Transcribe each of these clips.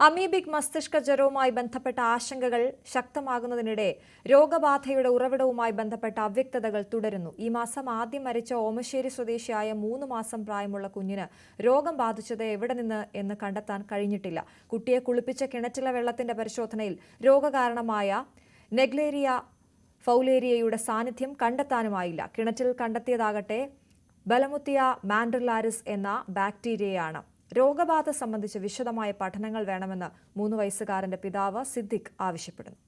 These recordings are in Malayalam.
അമീബിക് മസ്തിഷ്ക ജ്വരവുമായി ബന്ധപ്പെട്ട ആശങ്കകൾ ശക്തമാകുന്നതിനിടെ രോഗബാധയുടെ ഉറവിടവുമായി ബന്ധപ്പെട്ട അവ്യക്തതകൾ തുടരുന്നു. ഈ മാസം ആദ്യം മരിച്ച ഓമശ്ശേരി സ്വദേശിയായ 3 മാസം പ്രായമുള്ള കുഞ്ഞിന് രോഗം ബാധിച്ചത് എവിടെ നിന്ന് എന്ന് കണ്ടെത്താൻ കഴിഞ്ഞിട്ടില്ല. കുട്ടിയെ കുളിപ്പിച്ച കിണറ്റിലെ വെള്ളത്തിന്റെ പരിശോധനയിൽ രോഗകാരണമായ നെഗ്ലേരിയ ഫൗലേരിയയുടെ സാന്നിധ്യം കണ്ടെത്താനുമായില്ല. കിണറ്റിൽ കണ്ടെത്തിയതാകട്ടെ ബലമുത്തിയ മാൻഡ്രിലാരിസ് എന്ന ബാക്ടീരിയയാണ്. രോഗബാധ സംബന്ധിച്ച് വിശദമായ പഠനങ്ങൾ വേണമെന്ന് 3 വയസ്സുകാരന്റെ പിതാവ് സിദ്ദിഖ് ആവശ്യപ്പെടുന്നു.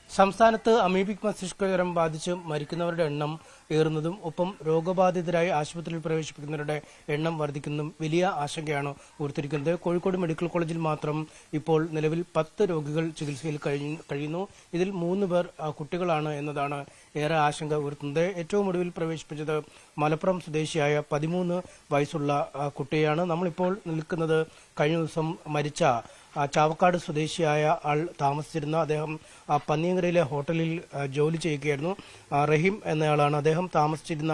സംസ്ഥാനത്ത് അമീബിക് മസ്തിഷ്കജ്വരം ബാധിച്ച് മരിക്കുന്നവരുടെ എണ്ണം ഏറുന്നതും ഒപ്പം രോഗബാധിതരായി ആശുപത്രിയിൽ പ്രവേശിപ്പിക്കുന്നവരുടെ എണ്ണം വർദ്ധിക്കുന്നതും വലിയ ആശങ്കയാണ് ഉയർത്തിരിക്കുന്നത്. കോഴിക്കോട് മെഡിക്കൽ കോളേജിൽ മാത്രം ഇപ്പോൾ നിലവിൽ 10 രോഗികൾ ചികിത്സയിൽ കഴിയുന്നു. ഇതിൽ 3 പേർ കുട്ടികളാണ് എന്നതാണ് ഏറെ ആശങ്ക ഉയർത്തുന്നത്. ഏറ്റവും ഒടുവിൽ പ്രവേശിപ്പിച്ചത് മലപ്പുറം സ്വദേശിയായ 13 വയസ്സുള്ള കുട്ടിയാണ്. നമ്മളിപ്പോൾ നിൽക്കുന്നത് കഴിഞ്ഞ ദിവസം മരിച്ച ചാവക്കാട് സ്വദേശിയായ ആൾ താമസിച്ചിരുന്ന അദ്ദേഹം പന്നിയങ്കരയിലെ ഹോട്ടലിൽ ജോലി ചെയ്യുകയായിരുന്നു. റഹീം എന്നയാളാണ്. അദ്ദേഹം താമസിച്ചിരുന്ന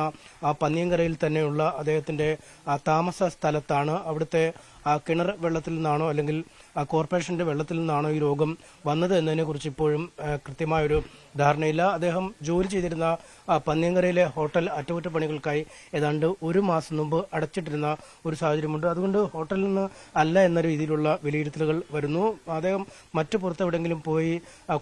പന്നിയങ്കരയിൽ തന്നെയുള്ള അദ്ദേഹത്തിന്റെ താമസ സ്ഥലത്താണ്. അവിടുത്തെ കിണർ വെള്ളത്തിൽ നിന്നാണോ അല്ലെങ്കിൽ കോർപ്പറേഷന്റെ വെള്ളത്തിൽ നിന്നാണോ ഈ രോഗം വന്നത് എന്നതിനെക്കുറിച്ച് ഇപ്പോഴും കൃത്യമായൊരു ധാരണയില്ല. അദ്ദേഹം ജോലി ചെയ്തിരുന്ന പന്നിയങ്കരയിലെ ഹോട്ടൽ അറ്റകുറ്റപ്പണികൾക്കായി ഏതാണ്ട് 1 മാസം മുമ്പ് അടച്ചിട്ടിരുന്ന ഒരു സാഹചര്യമുണ്ട്. അതുകൊണ്ട് ഹോട്ടലിൽ നിന്ന് അല്ല എന്ന രീതിയിലുള്ള വിലയിരുത്തലുകൾ വരുന്നു. അദ്ദേഹം മറ്റു പുറത്തെവിടെങ്കിലും പോയി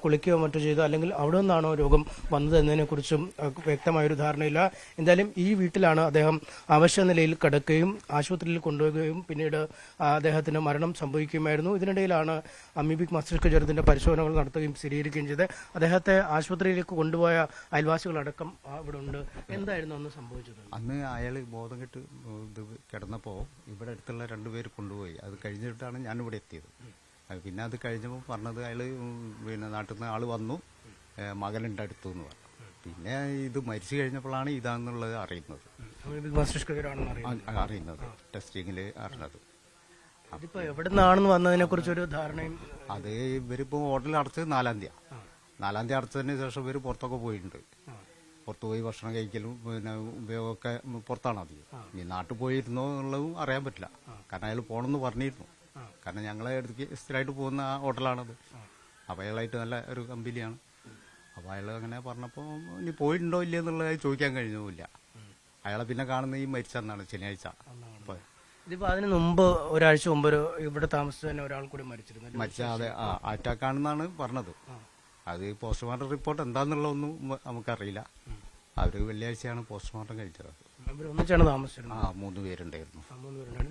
കുളിക്കുകയോ മറ്റോ ചെയ്തോ അല്ലെങ്കിൽ അവിടെ നിന്നാണോ രോഗം വന്നത് എന്നതിനെക്കുറിച്ചും വ്യക്തമായൊരു ധാരണയില്ല. എന്തായാലും ഈ വീട്ടിലാണ് അദ്ദേഹം അവശ്യ നിലയിൽ കിടക്കുകയും ആശുപത്രിയിൽ കൊണ്ടുപോവുകയും പിന്നീട് അദ്ദേഹത്തിന് മരണം സംഭവിക്കുകയുമായിരുന്നു. ഇതിനിടയിലാണ് അമീബിക് മസ്തിഷ്ക ജ്വരത്തിന്റെ പരിശോധനകൾ നടത്തുകയും സ്ഥിരീകരിക്കുകയും ചെയ്തത്. അദ്ദേഹത്തെ ആശുപത്രിയിലേക്ക് കൊണ്ടുപോയ അയൽവാസികളടക്കം ഇവിടെ ഉണ്ട്. എന്തായിരുന്നു അന്ന് സംഭവിച്ചത്? അന്ന് അയാൾ ബോധം കെട്ട് കിടന്നപ്പോൾ ഇവിടെ അടുത്തുള്ള 2 പേര് കൊണ്ടുപോയി. അത് കഴിഞ്ഞിട്ടാണ് ഞാനിവിടെ എത്തിയത്. പിന്നെ അത് കഴിഞ്ഞപ്പോൾ പറഞ്ഞത് അയാൾ പിന്നെ നാട്ടിൽ നിന്ന് ആൾ വന്നു, മകനുണ്ട് അടുത്തു എന്ന് പറഞ്ഞു. പിന്നെ ഇത് മരിച്ചു കഴിഞ്ഞപ്പോഴാണ് ഇതാണെന്നുള്ളത് അറിയുന്നത്. ടെസ്റ്റിങ്ങിൽ അറിഞ്ഞത്. അതിപ്പോ എവിടെ നിന്നാണെന്ന് വന്നതിനെ കുറിച്ചൊരു ധാരണയും അത് ഇവരിപ്പോ ഹോട്ടലിൽ അടച്ചത് 4-ാം തീയതി. 4-ാം തീയതി അടച്ചതിന് ശേഷം ഇവർ പുറത്തൊക്കെ പോയിട്ടുണ്ട്. പുറത്തു പോയി ഭക്ഷണം കഴിക്കലും പിന്നെ ഉപയോഗമൊക്കെ പുറത്താണ് അധികം. ഈ നാട്ടിൽ പോയിരുന്നോ എന്നുള്ളതും അറിയാൻ പറ്റില്ല. കാരണം അയാൾ പോകണമെന്ന് പറഞ്ഞിരുന്നു. കാരണം ഞങ്ങളെ അടുത്തേക്ക് സ്ഥിരമായിട്ട് പോകുന്ന ആ ഹോട്ടലാണത്. അപ്പോൾ അയാളായിട്ട് നല്ല ഒരു കമ്പനിയാണ്. അപ്പോൾ അയാൾ അങ്ങനെ പറഞ്ഞപ്പോൾ ഇനി പോയിട്ടുണ്ടോ ഇല്ല എന്നുള്ളത് ചോദിക്കാൻ കഴിഞ്ഞില്ല. അയാളെ പിന്നെ കാണുന്നത് ഈ മരിച്ചെന്നാണ് ശനിയാഴ്ച. ഇതിപ്പോ അതിന് മുമ്പ് ഒരാഴ്ച മുമ്പ് ഇവിടെ താമസിച്ച തന്നെ ഒരാൾ കൂടി മരിച്ച അതെ അറ്റാക്കാണെന്നാണ് പറഞ്ഞത്. അത് പോസ്റ്റ്മോർട്ടം റിപ്പോർട്ട് എന്താന്നുള്ളതൊന്നും നമുക്കറിയില്ല. അവര് വെള്ളിയാഴ്ചയാണ് പോസ്റ്റ്മോർട്ടം കഴിച്ചത്. ഒന്നിച്ചാണ് താമസിച്ചിരുന്നത്. 3 പേരുണ്ടായിരുന്നു.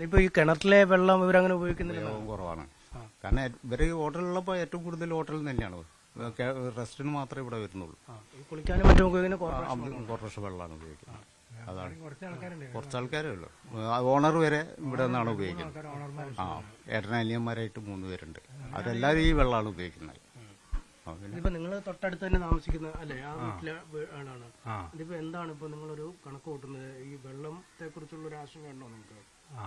ഇപ്പൊ ഈ കിണറ്റിലെ വെള്ളം ഇവരങ്ങനെ ഉപയോഗിക്കുന്നില്ല, കുറവാണ്. കാരണം ഇവര് ഹോട്ടലിലുള്ളപ്പോ ഏറ്റവും കൂടുതൽ ഹോട്ടലിൽ തന്നെയാണ്. റെസ്റ്റിന് മാത്രമേ ഇവിടെ വരുന്നുള്ളൂ. കുളിക്കാനും മറ്റും കോർപ്പറേഷൻ വെള്ളമാണ് ഉപയോഗിക്കുന്നത്. അതാണ് കുറച്ച് ആൾക്കാരേ ഉള്ളൂ. ഓണർ വരെ ഇവിടെ നിന്നാണ് ഉപയോഗിക്കുന്നത്. ഏട്ടനനിയന്മാരായിട്ട് 3 പേരുണ്ട്. അവരെല്ലാവരും ഈ വെള്ളമാണ് ഉപയോഗിക്കുന്നത്. ഇതിപ്പോ നിങ്ങൾ തൊട്ടടുത്ത് തന്നെ താമസിക്കുന്ന അല്ലേ, ആ വീട്ടിലെ ആളാണ്. ഇതിപ്പോ എന്താണ് ഇപ്പൊ നിങ്ങളൊരു കണക്ക് കൂട്ടുന്നത്? ഈ വെള്ളത്തെ കുറിച്ചുള്ള ഒരു ആശങ്ക ഉണ്ടോ നിങ്ങൾക്ക്?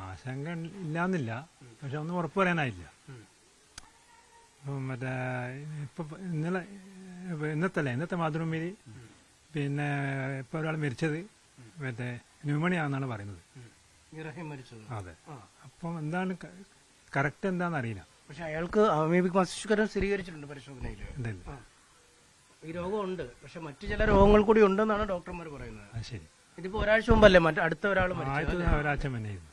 ആശങ്ക ഇല്ലാന്നില്ല, പക്ഷെ ഒന്നും ഉറപ്പ് പറയാനായില്ല. മറ്റേ ഇപ്പൊ ഇന്നത്തെ മാതൃഭൂമിയിൽ പിന്നെ ഇപ്പൊ ഒരാൾ മരിച്ചത് മറ്റേ ന്യൂമോണിയാണെന്നാണ് പറയുന്നത്. അതെ. അപ്പം എന്താണ് കറക്റ്റ് എന്താണെന്ന് അറിയില്ല. പക്ഷെ അയാൾക്ക് അമീബിക് മസ്തിഷ്കജ്വരം സ്ഥിരീകരിച്ചിട്ടുണ്ട് പരിശോധനയിൽ. ഈ രോഗമുണ്ട്, പക്ഷെ മറ്റു ചില രോഗങ്ങൾ കൂടി ഉണ്ടെന്നാണ് ഡോക്ടർമാർ പറയുന്നത്. ശരി. ഇതിപ്പോ ഒരാഴ്ച മുമ്പല്ലേ അടുത്ത ഒരാൾ ഒരാഴ്ച മുന്നെയായിരുന്നു.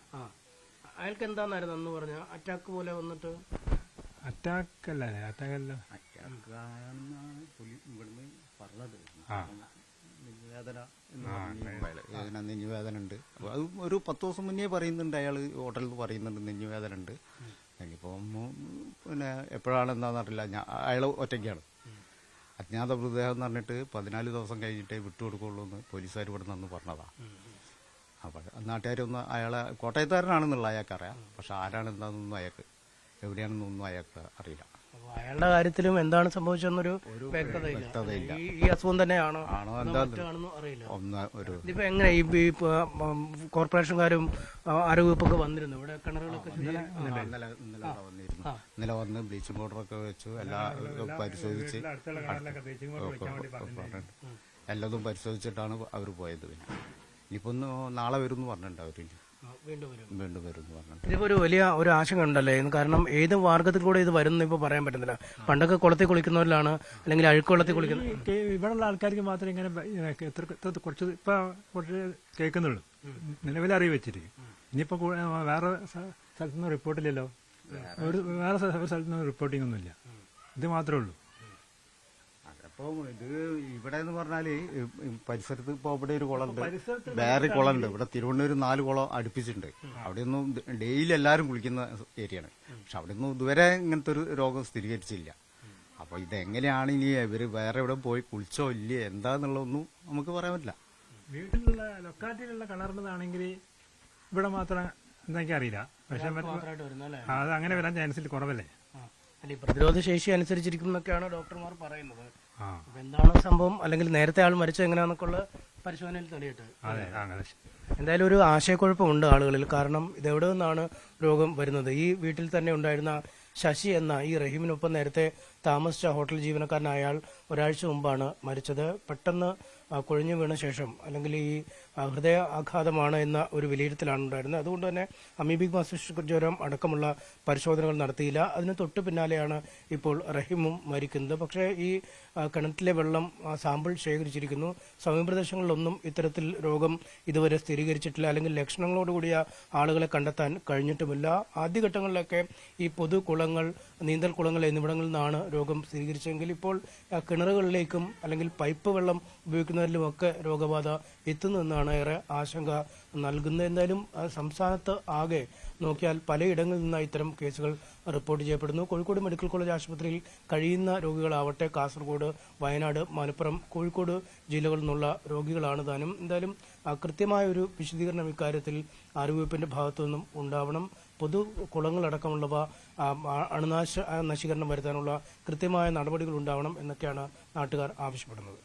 അയാൾക്ക് എന്താന്നായിരുന്നു അന്ന് പറഞ്ഞ അറ്റാക്ക് പോലെ വന്നിട്ട്? അറ്റാക്ക് അല്ല നെഞ്ഞുവേദന ഉണ്ട്. അത് ഒരു 10 ദിവസം മുന്നേ പറയുന്നുണ്ട്. അയാൾ ഹോട്ടലിൽ പറയുന്നുണ്ട് നെഞ്ഞുവേദന ഉണ്ട്. ഇനിയിപ്പം പിന്നെ എപ്പോഴാണ് എന്താണെന്നറിയില്ല. അയാൾ ഒറ്റയ്ക്കാണ്. അജ്ഞാത മൃതദേഹം എന്ന് പറഞ്ഞിട്ട് 14 ദിവസം കഴിഞ്ഞിട്ടേ വിട്ടുകൊടുക്കുള്ളൂ എന്ന് പോലീസുകാർ ഇവിടെ നിന്ന് പറഞ്ഞതാണ്. അപ്പോൾ നാട്ടുകാരൊന്നും അയാളെ കോട്ടയത്തുകാരനാണെന്നുള്ള അയാൾക്കറിയാം. പക്ഷെ ആരാണ് എന്താണെന്നൊന്നും അയാൾക്ക് എവിടെയാണെന്നൊന്നും അയാൾക്ക് അറിയില്ല. അയാളുടെ കാര്യത്തിലും എന്താണ് സംഭവിച്ചെന്നൊരു വ്യക്തതയില്ല. ഈ അസുഖം തന്നെയാണോ എന്താണെന്നും അറിയില്ല. ഇതിപ്പോ എങ്ങനെ ഈ കോർപ്പറേഷൻകാരും ആരോഗ്യവകുപ്പൊക്കെ വന്നിരുന്നു ഇവിടെ കിണറുകളൊക്കെ? ഇന്നലെ വന്ന് ബ്ലീച്ചിങ് പൗഡറൊക്കെ വെച്ചു എല്ലാം പരിശോധിച്ച് എല്ലാതും പരിശോധിച്ചിട്ടാണ് അവർ പോയത്. പിന്നെ ഇനിയിപ്പോ നാളെ വരും എന്ന് പറഞ്ഞിട്ടുണ്ട് അവർ. വീണ്ടും വരും എന്ന് പറഞ്ഞിട്ട്. ഇതിപ്പോ ഒരു വലിയ ഒരു ആശങ്ക ഉണ്ടല്ലേ, കാരണം ഏത് മാർഗത്തിൽ കൂടെ ഇത് വരുന്നു ഇപ്പൊ പറയാൻ പറ്റുന്നില്ല. പണ്ടൊക്കെ കുളത്തിൽ കുളിക്കുന്നവരിലാണ്, അല്ലെങ്കിൽ അഴുക്ക് വെള്ളത്തിൽ കുളിക്കുന്നത്. ഇവിടെയുള്ള ആൾക്കാർക്ക് മാത്രമേ ഇങ്ങനെ കുറച്ച് ഇപ്പൊ കുറച്ച് കേൾക്കുന്നുള്ളൂ, നിലവിൽ അറിവ് വെച്ചിരിക്കും. ഇനിയിപ്പോ വേറെ സ്ഥലത്തുനിന്ന് റിപ്പോർട്ടില്ലല്ലോ, വേറെ സ്ഥലത്തുനിന്ന് റിപ്പോർട്ടിംഗ് ഒന്നുമില്ല, ഇത് മാത്രമേ ഉള്ളൂ. അപ്പോൾ ഇത് ഇവിടെ എന്ന് പറഞ്ഞാല് പരിസരത്ത് ഇപ്പോൾ ഇവിടെ ഒരു കുളമുണ്ട്, വേറെ കുളമുണ്ട്. ഇവിടെ തിരുവണ്ണൂർ 4 കുളം അടുപ്പിച്ചിട്ടുണ്ട്. അവിടെയൊന്നും ഡെയിലി എല്ലാവരും കുളിക്കുന്ന ഏരിയയാണ്. പക്ഷെ അവിടെ ഒന്നും ഇതുവരെ ഇങ്ങനത്തെ ഒരു രോഗം സ്ഥിരീകരിച്ചില്ല. അപ്പോൾ ഇതെങ്ങനെയാണ് ഇനി ഇവര് വേറെ എവിടെ പോയി കുളിച്ചോ ഇല്ലേ എന്താന്നുള്ളതൊന്നും നമുക്ക് പറയാൻ പറ്റില്ല. വീട്ടിലുള്ള ലൊക്കാലിറ്റിയിലുള്ള കിണറിൻ്റെതാണെങ്കിൽ ഇവിടെ മാത്രം എന്താ അറിയില്ല, പക്ഷെ അത് അങ്ങനെ വരാൻ ചാൻസിൽ കുറവല്ലേ. പ്രതിരോധ ശേഷി അനുസരിച്ചിരിക്കും എന്നൊക്കെയാണ് ഡോക്ടർമാർ പറയുന്നത്. എന്താണ് സംഭവം, അല്ലെങ്കിൽ നേരത്തെ ആൾ മരിച്ചത് എങ്ങനെയാണെന്നൊക്കെ ഉള്ള പരിശോധനയിൽ തെളിയിട്ട്. എന്തായാലും ഒരു ആശയക്കുഴപ്പമുണ്ട് ആളുകളിൽ. കാരണം ഇതെവിടെ നിന്നാണ് രോഗം വരുന്നത്? ഈ വീട്ടിൽ തന്നെ ഉണ്ടായിരുന്ന ശശി എന്ന ഈ റഹീമിനൊപ്പം നേരത്തെ താമസിച്ച ഹോട്ടൽ ജീവനക്കാരനായ അയാൾ ഒരാഴ്ച മുമ്പാണ് മരിച്ചത്. പെട്ടെന്ന് കൊഴിഞ്ഞു വീണ ശേഷം, അല്ലെങ്കിൽ ഈ ഹൃദയ ആഘാതമാണ് എന്ന ഒരു വിലയിരുത്തലാണ് ഉണ്ടായിരുന്നത്. അതുകൊണ്ട് തന്നെ അമീബിക് മസ്തിഷ്ക ജ്വരം അടക്കമുള്ള പരിശോധനകൾ നടത്തിയില്ല. അതിന് തൊട്ടു പിന്നാലെയാണ് ഇപ്പോൾ റഹീമും മരിക്കുന്നത്. പക്ഷേ ഈ കിണറ്റിലെ വെള്ളം സാമ്പിൾ ശേഖരിച്ചിരിക്കുന്നു. സമീപപ്രദേശങ്ങളിലൊന്നും ഇത്തരത്തിൽ രോഗം ഇതുവരെ സ്ഥിരീകരിച്ചിട്ടില്ല, അല്ലെങ്കിൽ ലക്ഷണങ്ങളോടുകൂടിയ ആളുകളെ കണ്ടെത്താൻ കഴിഞ്ഞിട്ടുമില്ല. ആദ്യഘട്ടങ്ങളിലൊക്കെ ഈ പൊതു കുളങ്ങൾ, നീന്തൽ കുളങ്ങൾ എന്നിവിടങ്ങളിൽ നിന്നാണ് രോഗം സ്ഥിരീകരിച്ചെങ്കിൽ ഇപ്പോൾ കിണറുകളിലേക്കും അല്ലെങ്കിൽ പൈപ്പ് വെള്ളം ഉപയോഗിക്കുന്നതിലുമൊക്കെ രോഗബാധ എത്തുന്നതെന്നാണ് ഏറെ ആശങ്ക നൽകുന്നത്. എന്തായാലും സംസ്ഥാനത്ത് ആകെ നോക്കിയാൽ പലയിടങ്ങളിൽ നിന്ന് ഇത്തരം കേസുകൾ റിപ്പോർട്ട് ചെയ്യപ്പെടുന്നു. കോഴിക്കോട് മെഡിക്കൽ കോളേജ് ആശുപത്രിയിൽ കഴിയുന്ന രോഗികളാവട്ടെ കാസർഗോഡ്, വയനാട്, മലപ്പുറം, കോഴിക്കോട് ജില്ലകളിൽ നിന്നുള്ള രോഗികളാണ് താനും. എന്തായാലും കൃത്യമായ ഒരു വിശദീകരണം ഇക്കാര്യത്തിൽ ആരോഗ്യവകുപ്പിന്റെ ഭാഗത്തു നിന്നും ഉണ്ടാവണം. പൊതു കുളങ്ങളടക്കമുള്ളവ നശീകരണം വരുത്താനുള്ള കൃത്യമായ നടപടികൾ ഉണ്ടാവണം എന്നൊക്കെയാണ് നാട്ടുകാർ ആവശ്യപ്പെടുന്നത്.